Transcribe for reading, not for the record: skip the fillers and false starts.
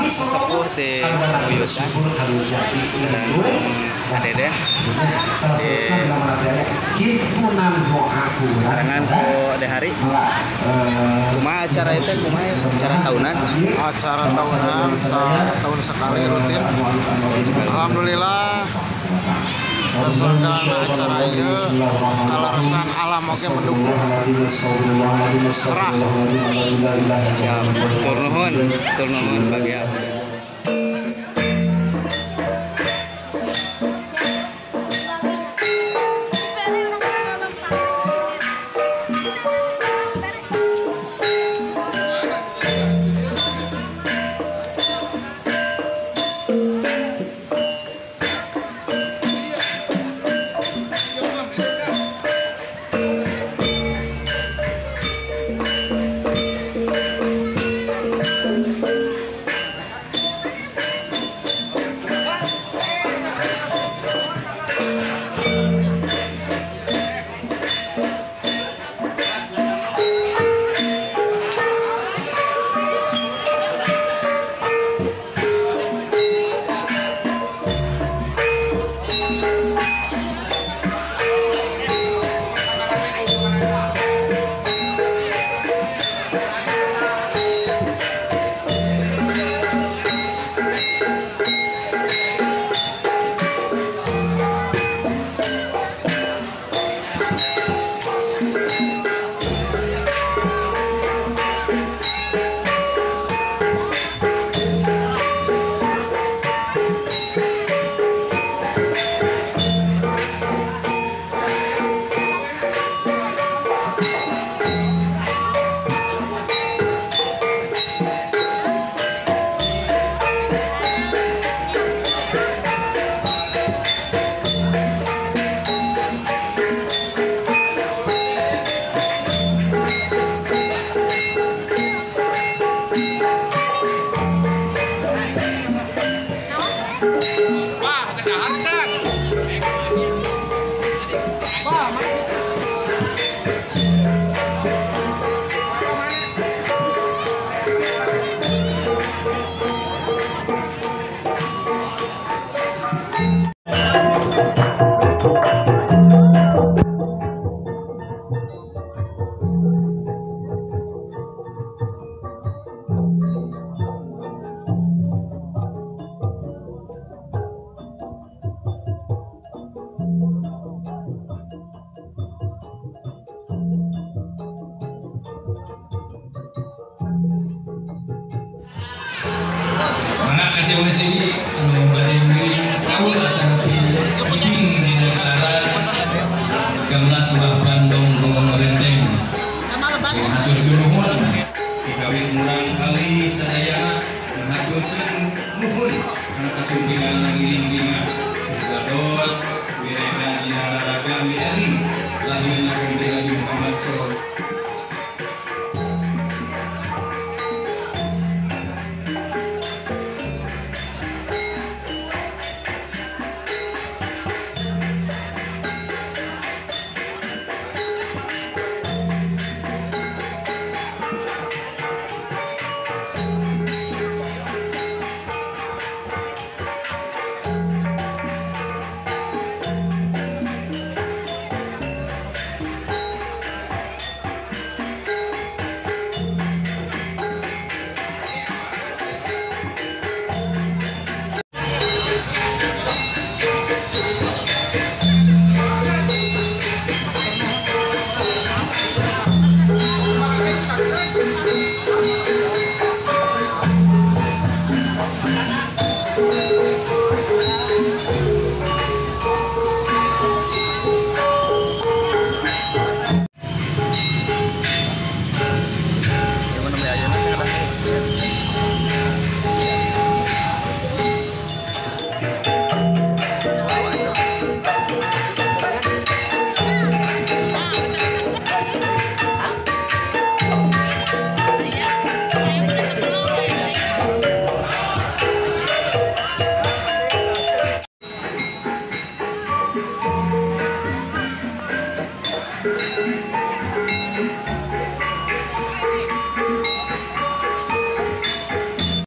sepuh di Uyutan sedang kadeden serangan ke hari kumaha acara itu kumaha acara tahunan setahun sekali rutin. Alhamdulillah terselenggara acara ieu kalarasan alam oge mendukung cerah. siap tur nuhun bagia. Kasih musik badai tahu tapi ibing di negara gamlat Mbah Bandung Gunung Renteng hatur nuhun dikawin murang kali sadaya haturkeun nuhun kana kasumpiran ngiling-ngilingan dados wirena dina raraga milih lahirna Nabi Muhammad sallallahu